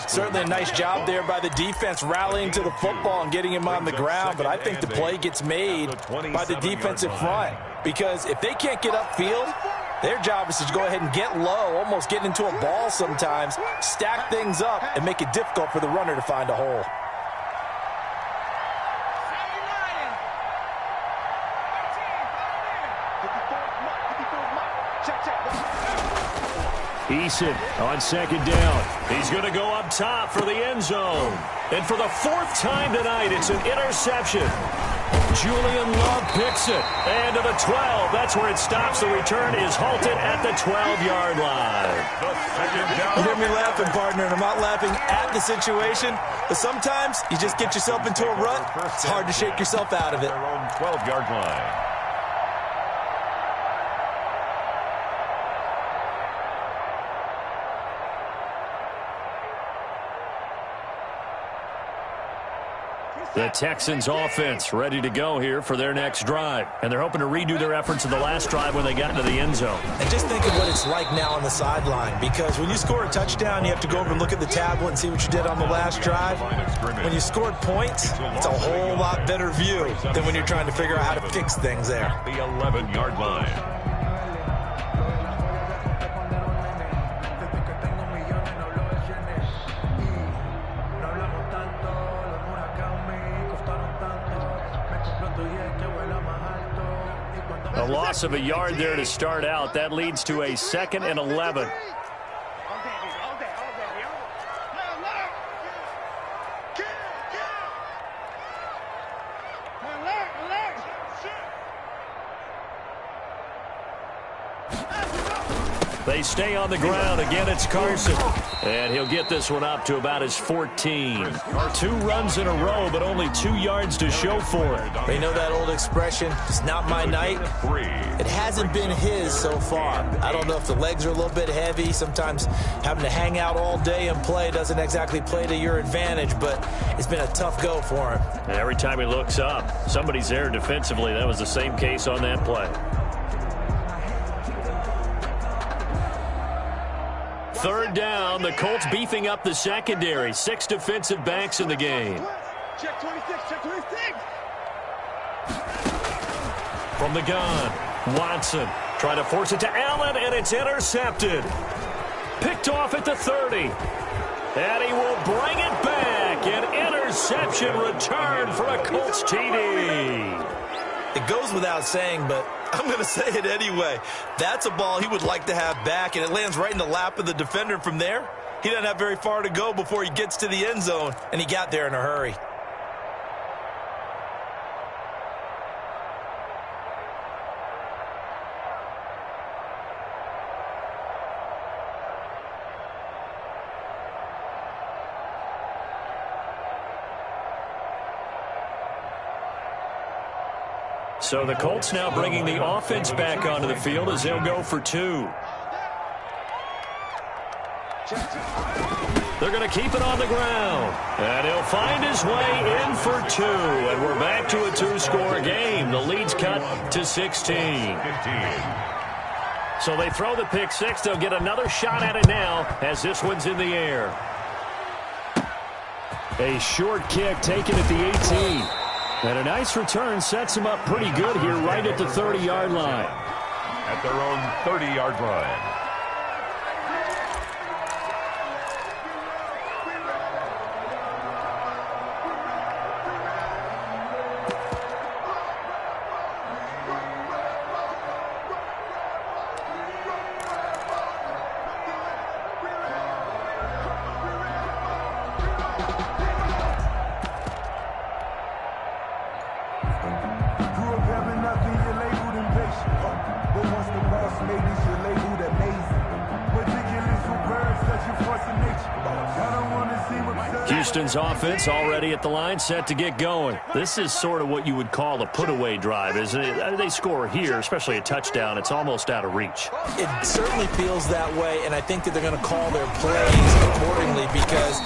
Certainly a nice job there by the defense rallying to the football and getting him on the ground. But I think the play gets made by the defensive front. Because if they can't get upfield, their job is to go ahead and get low, almost get into a ball sometimes, stack things up, and make it difficult for the runner to find a hole. Eason on 2nd down. He's going to go up top for the end zone. And for the 4th time tonight, it's an interception. Julian Love picks it. And to the 12. That's where it stops. The return is halted at the 12-yard line. You hear me laughing, partner, and I'm not laughing at the situation. But sometimes you just get yourself into a rut. It's hard to shake yourself out of it. 12-yard line. The Texans offense ready to go here for their next drive. And they're hoping to redo their efforts in the last drive when they got into the end zone. And just think of what it's like now on the sideline, because when you score a touchdown, you have to go over and look at the tablet and see what you did on the last drive. When you scored points, it's a whole lot better view than when you're trying to figure out how to fix things there. The 11-yard line. A loss of a yard there to start out. That leads to a 2nd and 11. They stay on the ground. Again, it's Carson. And he'll get this one up to about his 14. 2 runs in a row, but only 2 yards to show for it. You know that old expression, it's not my night? It hasn't been his so far. I don't know if the legs are a little bit heavy. Sometimes having to hang out all day and play doesn't exactly play to your advantage, but it's been a tough go for him. And every time he looks up, somebody's there defensively. That was the same case on that play. 3rd down, the Colts beefing up the secondary. 6 defensive backs in the game. Check 26, check 26. From the gun, Watson trying to force it to Allen, and it's intercepted. Picked off at the 30. And he will bring it back. An interception return for a Colts TD. It goes without saying, but I'm going to say it anyway. That's a ball he would like to have back, and it lands right in the lap of the defender from there. He doesn't have very far to go before he gets to the end zone, and he got there in a hurry. So the Colts now bringing the offense back onto the field as they'll go for 2. They're going to keep it on the ground. And he'll find his way in for 2. And we're back to a 2-score game. The lead's cut to 16. So they throw the pick 6. They'll get another shot at it now as this one's in the air. A short kick taken at the 18. And a nice return sets him up pretty good here right at the 30-yard line. At their own 30-yard line. Houston's offense already at the line, set to get going. This is sort of what you would call a put-away drive, isn't it? They score here, especially a touchdown. It's almost out of reach. It certainly feels that way, and I think that they're going to call their plays accordingly because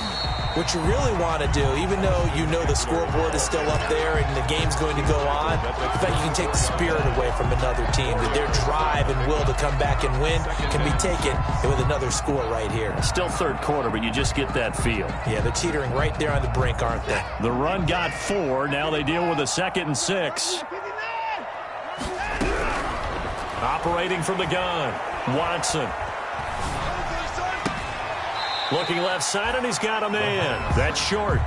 what you really want to do, even though you know the scoreboard is still up there and the game's going to go on, in fact, you can take the spirit away from another team, that their drive and will to come back and win can be taken with another score right here. Still 3rd quarter, but you just get that feel. Yeah, they're teetering right there on the brink, aren't they? The run got 4. Now they deal with a 2nd and 6. Operating from the gun, Watson. Looking left side, and he's got a man. That's short.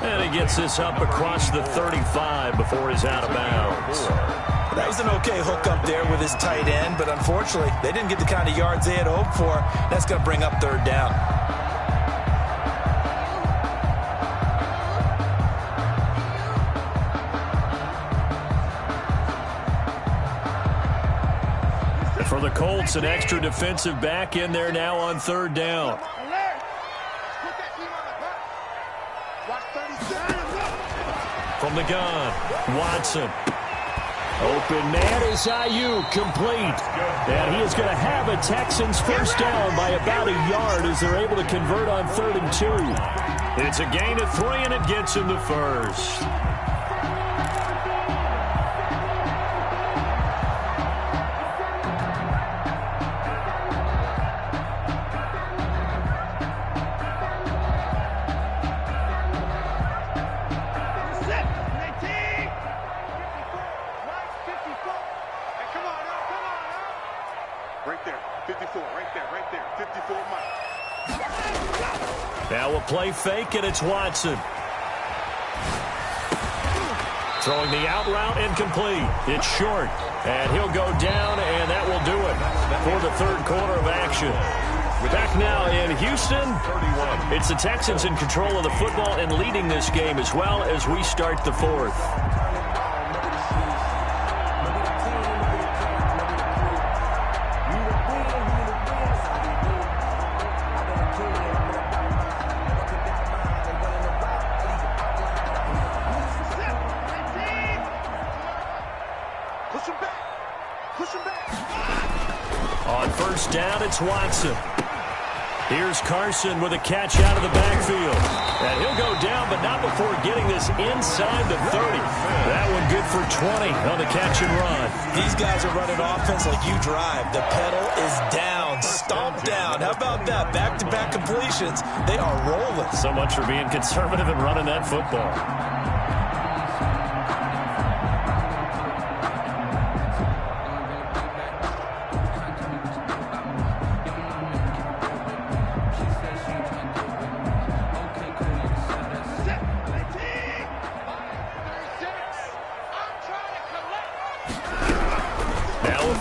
And he gets this up across the 35 before he's out of bounds. That was an okay hook up there with his tight end, but unfortunately, they didn't get the kind of yards they had hoped for. That's going to bring up 3rd down. For the Colts, an extra defensive back in there now on 3rd down. From the gun, Watson. Open man is Ayuk, complete. And he is going to have a Texans first down by about a yard as they're able to convert on 3rd and 2. It's a gain of 3, and it gets him the first. Now a play fake, and it's Watson. Throwing the out route, incomplete. It's short, and he'll go down, and that will do it for the 3rd quarter of action. Back now in Houston, it's the Texans in control of the football and leading this game as well as we start the 4th. Push him back. On first down, it's Watson. Here's Carson with a catch out of the backfield. And he'll go down, but not before getting this inside the 30. That one good for 20 on the catch and run. These guys are running offense like you drive. The pedal is down, stomp down. How about that? Back-to-back completions. They are rolling. So much for being conservative and running that football.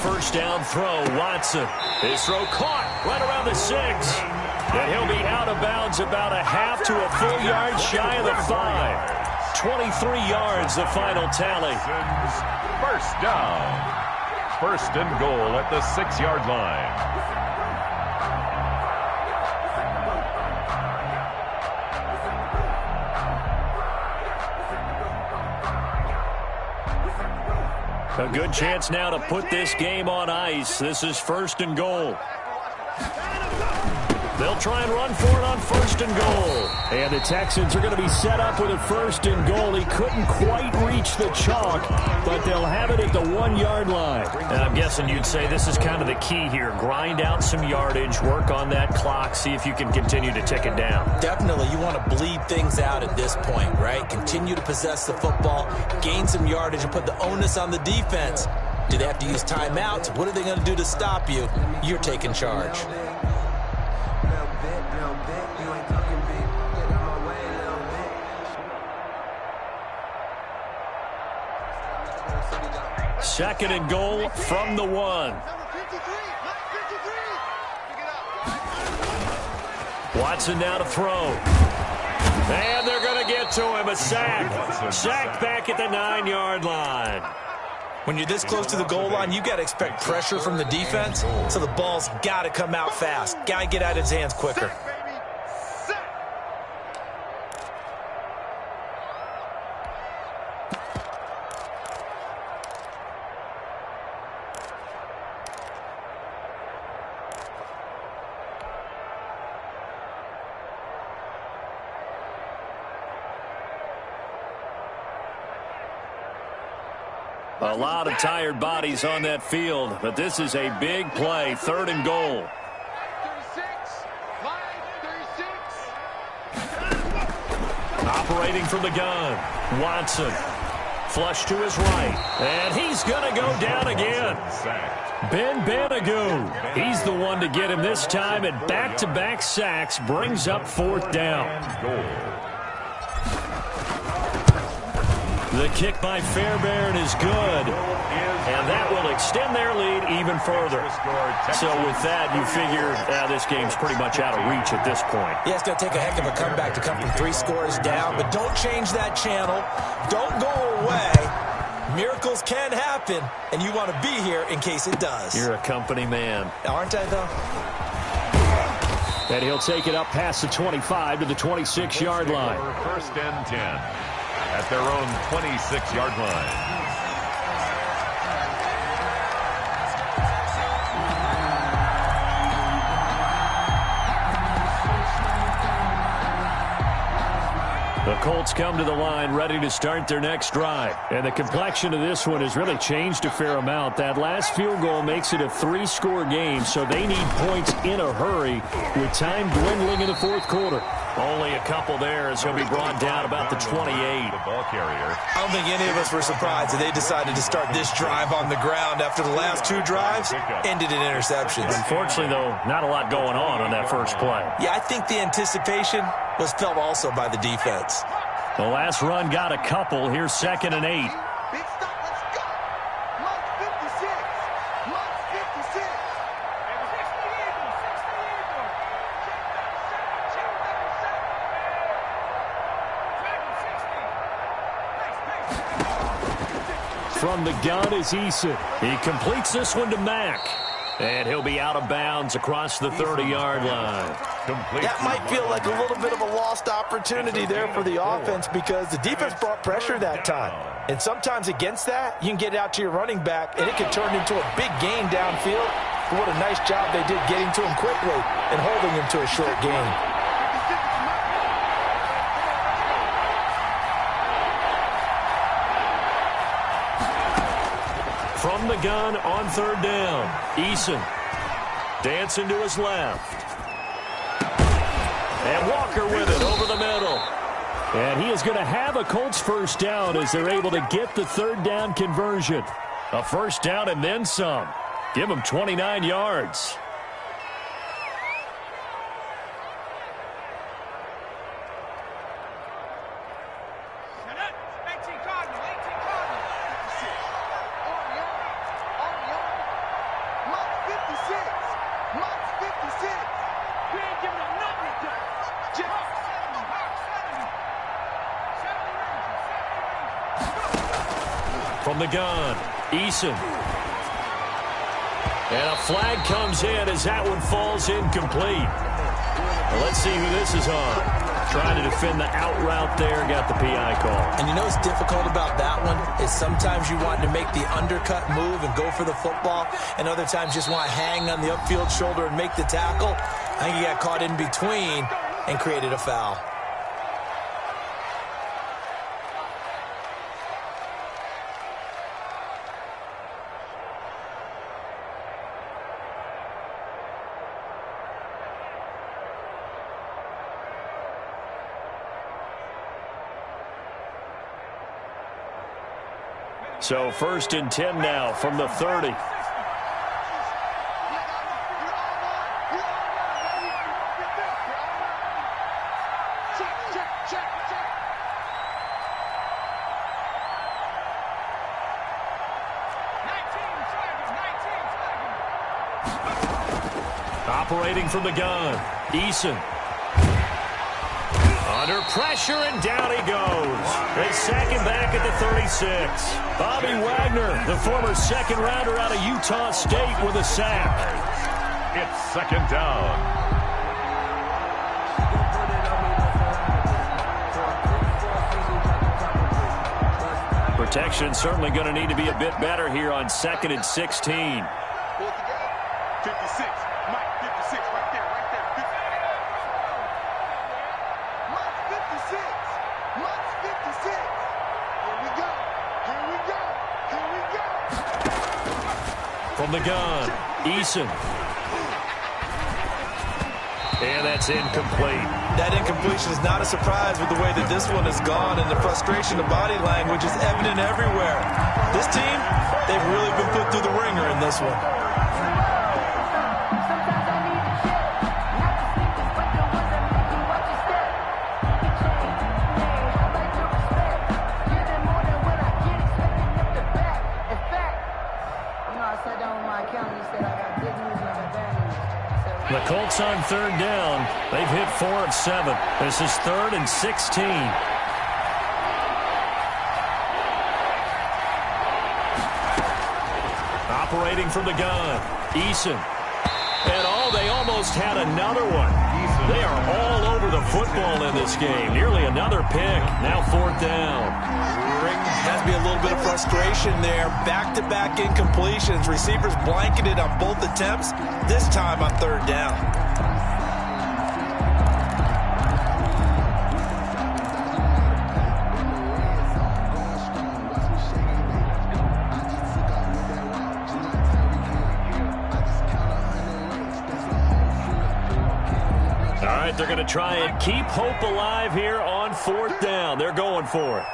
First down throw, Watson. His throw caught right around the 6. And he'll be out of bounds about a half to a full yard shy of the 5. 23 yards, the final tally. First down. First and goal at the 6-yard line. A good chance now to put this game on ice. This is first and goal. They'll try and run for it on first and goal. And the Texans are going to be set up with a first and goal. He couldn't quite reach the chalk, but they'll have it at the 1-yard line. And I'm guessing you'd say this is kind of the key here. Grind out some yardage, work on that clock, see if you can continue to tick it down. Definitely, you want to bleed things out at this point, right? Continue to possess the football, gain some yardage, and put the onus on the defense. Do they have to use timeouts? What are they going to do to stop you? You're taking charge. Second and goal from the 1. Watson now to throw. And they're going to get to him. A sack. Sacked back at the 9-yard line. When you're this close to the goal line, you got to expect pressure from the defense, so the ball's got to come out fast. Got to get out of his hands quicker. A lot of tired bodies on that field, but this is a big play, third and goal. 36. Operating from the gun, Watson. Flush to his right, and he's going to go down again. Ben Banagoo, he's the one to get him this time, and back-to-back sacks brings up fourth down. The kick by Fairbairn is good, and that will extend their lead even further. So with that, you figure this game's pretty much out of reach at this point. Yeah, it's going to take a heck of a comeback to come from 3 scores down, but don't change that channel. Don't go away. Miracles can happen, and you want to be here in case it does. You're a company man. Aren't I, though? And he'll take it up past the 25 to the 26-yard line. First and 10 at their own 26-yard line. The Colts come to the line ready to start their next drive. And the complexion of this one has really changed a fair amount. That last field goal makes it a 3-score game, so they need points in a hurry with time dwindling in the fourth quarter. Only a couple there as he'll be brought down about the 28. The ball carrier. I don't think any of us were surprised that they decided to start this drive on the ground after the last 2 drives ended in interceptions. Unfortunately, though, not a lot going on that first play. Yeah, I think the anticipation was felt also by the defense. The last run got a couple. Here's 2nd and 8. Big stop, let's go. Mark 56. Mark 56. From the gun is Eason. He completes this one to Mack. And he'll be out of bounds across the 30-yard line. That might feel like a little bit of a lost opportunity there for the offense because the defense brought pressure that time. And sometimes against that, you can get it out to your running back, and it can turn into a big gain downfield. But what a nice job they did getting to him quickly and holding him to a short gain. From the gun on third down, Eason dancing to his left. And Walker with it over the middle. And he is going to have a Colts first down as they're able to get the third down conversion. A first down and then some. Give him 29 yards. From the gun, Eason. And a flag comes in as that one falls incomplete. Well, let's see who this is on. Trying to defend the out route there, got the PI call. And you know what's difficult about that one is sometimes you want to make the undercut move and go for the football, and other times just want to hang on the upfield shoulder and make the tackle. I think he got caught in between and created a foul. So first and 10 now from the 30. Operating from the gun, Eason. Under pressure, and down he goes. His second back at the 36. Bobby Wagner, the former second-rounder out of Utah State, with a sack. It's second down. Protection certainly going to need to be a bit better here on 2nd and 16. 56. Mike, 56, right there, right there. 56. Mike 56. Here we go. Here we go. Here we go. From the gun, Eason. And that's incomplete. That incompletion is not a surprise with the way that this one has gone, and the frustration of body language is evident everywhere. This team, they've really been put through the ringer in this one. The Colts on third down. They've hit 4 of 7. This is 3rd and 16. Operating from the gun, Eason. And they almost had another one. They are all over the football in this game. Nearly another pick. Now 4th down. Has to be a little bit of frustration there. Back-to-back incompletions. Receivers blanketed on both attempts, this time on 3rd down. All right, they're going to try and keep hope alive here on 4th down. They're going for it.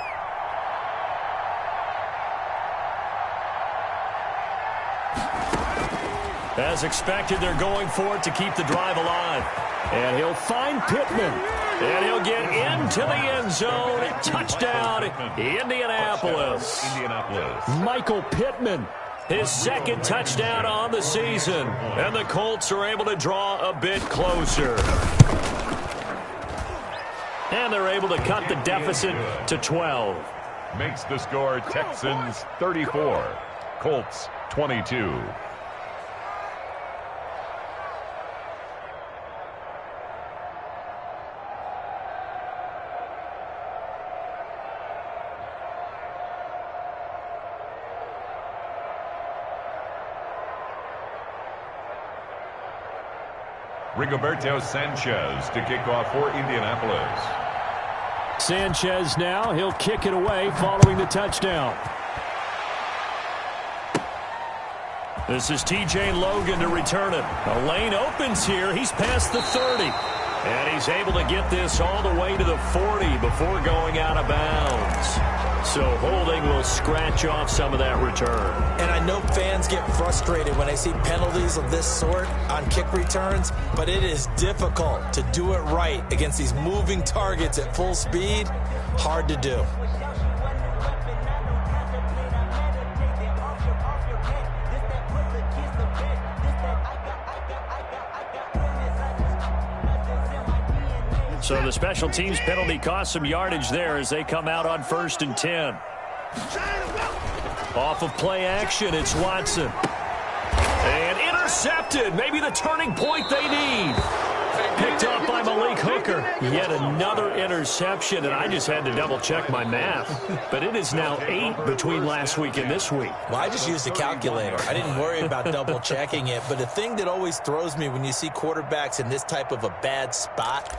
As expected, they're going for it to keep the drive alive. And he'll find Pittman. And he'll get into the end zone. Touchdown, Indianapolis. Michael Pittman, his 2nd touchdown on the season. And the Colts are able to draw a bit closer. And they're able to cut the deficit to 12. Makes the score Texans 34, Colts 22. Rigoberto Sanchez to kick off for Indianapolis. Sanchez now, he'll kick it away following the touchdown. This is TJ Logan to return it. A lane opens here. He's past the 30. And he's able to get this all the way to the 40 before going out of bounds. So holding will scratch off some of that return. And I know fans get frustrated when they see penalties of this sort on kick returns, but it is difficult to do it right against these moving targets at full speed. Hard to do. So the special teams penalty cost some yardage there as they come out on 1st and 10. Off of play action, it's Watson. And intercepted. Maybe the turning point they need. Picked off by Malik Hooker. Yet another interception, and I just had to double-check my math. But it is now 8 between last week and this week. Well, I just used a calculator. I didn't worry about double-checking it. But the thing that always throws me when you see quarterbacks in this type of a bad spot,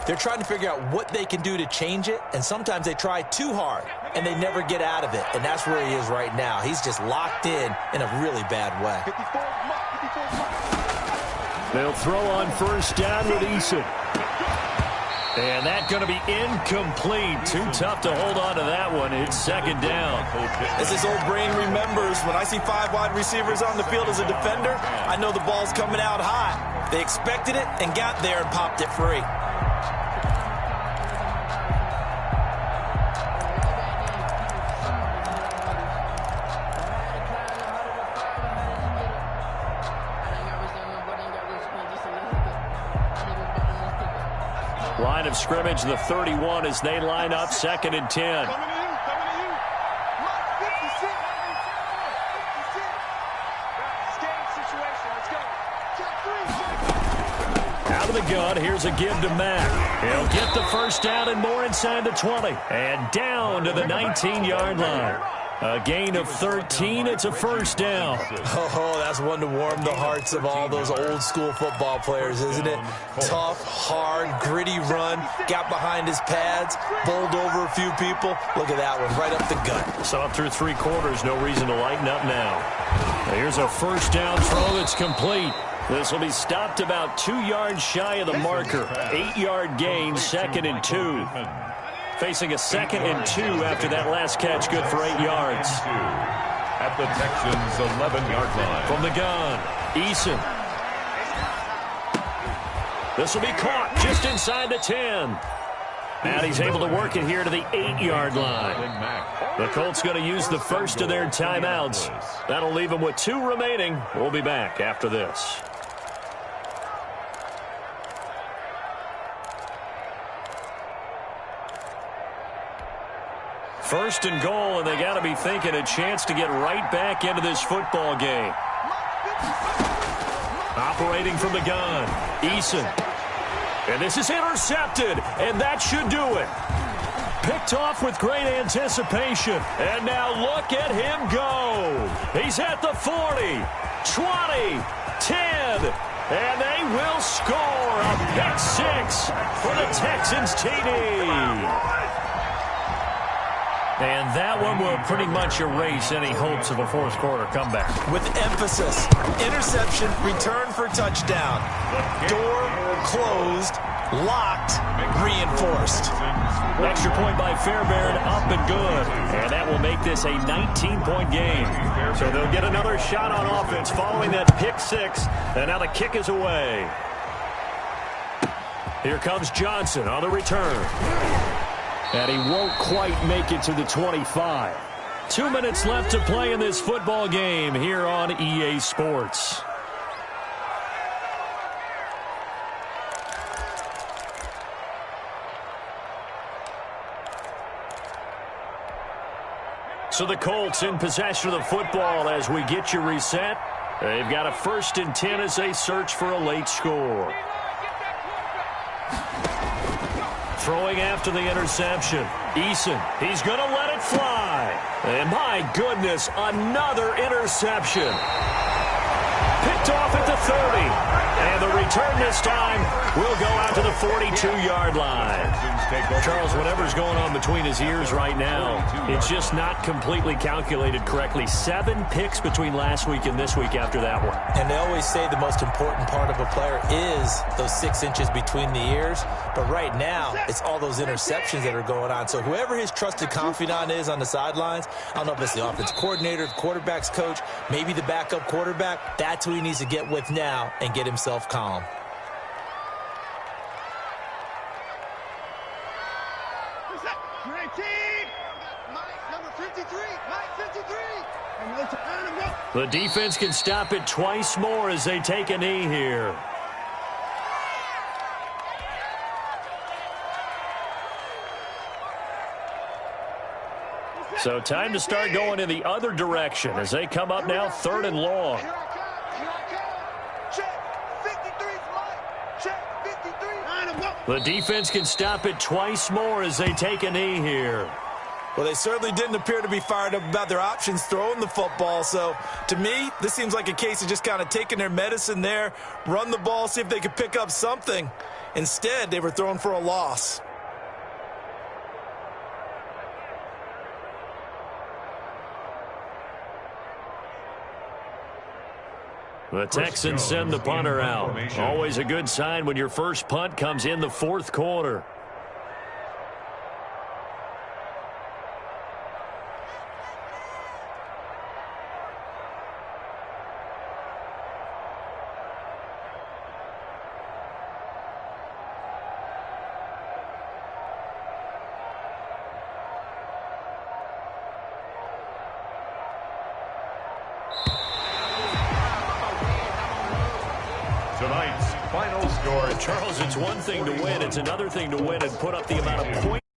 they're trying to figure out what they can do to change it, and sometimes they try too hard, and they never get out of it, and that's where he is right now. He's just locked in a really bad way. They'll throw on 1st down with Eason. And that's going to be incomplete. Too tough to hold on to that one. It's 2nd down. As his old brain remembers, when I see 5 wide receivers on the field as a defender, I know the ball's coming out hot. They expected it and got there and popped it free. Line of scrimmage, the 31 as they line up 2nd and 10. Out of the gun, here's a give to Mack. He'll get the 1st down and more inside the 20. And down to the 19-yard line. A gain of 13. It's a 1st down. Oh, that's one to warm the hearts of all those old-school football players, isn't it? Tough, hard, gritty run. Got behind his pads. Bowled over a few people. Look at that one, right up the gut. So up through 3 quarters, no reason to lighten up now. Here's a 1st down throw that's complete. This will be stopped about 2 yards shy of the marker. 8-yard gain, 2nd and 2. Facing a 2nd and 2 after that last catch, good for 8 yards. At the Texans' 11-yard line. From the gun, Eason. This will be caught just inside the 10. And he's able to work it here to the 8-yard line. The Colts going to use the first of their timeouts. That'll leave them with 2 remaining. We'll be back after this. First and goal, and they got to be thinking a chance to get right back into this football game. Operating from the gun, Eason. And this is intercepted, and that should do it. Picked off with great anticipation. And now look at him go. He's at the 40, 20, 10, and they will score a pick 6 for the Texans TD. And that one will pretty much erase any hopes of a 4th quarter comeback. With emphasis, interception, return for touchdown. Door closed, locked, reinforced. Extra point by Fairbairn, up and good. And that will make this a 19-point game. So they'll get another shot on offense following that pick 6. And now the kick is away. Here comes Johnson on the return. And he won't quite make it to the 25. 2 minutes left to play in this football game here on EA Sports. So the Colts in possession of the football as we get you reset. They've got a 1st and 10 as they search for a late score. Throwing after the interception. Eason, he's going to let it fly. And my goodness, another interception. Picked off at the 30. And the return this time will go out to the 42-yard line. Charles, whatever's going on between his ears right now, it's just not completely calculated correctly. 7 picks between last week and this week after that one. And they always say the most important part of a player is those 6 inches between the ears. But right now, it's all those interceptions that are going on. So whoever his trusted confidant is on the sidelines, I don't know if it's the offensive coordinator, the quarterback's coach, maybe the backup quarterback, that's who he needs to get with now and get himself calm. The defense can stop it twice more as they take a knee here. So time to start going in the other direction as they come up now 3rd and long. The defense can stop it twice more as they take a knee here. Well, they certainly didn't appear to be fired up about their options throwing the football. So, to me, this seems like a case of just kind of taking their medicine there, run the ball, see if they could pick up something. Instead, they were throwing for a loss. The Texans send the punter out. Always a good sign when your first punt comes in the 4th quarter. Tonight's final score. Charles, it's one thing to win. It's another thing to win and put up the amount of points.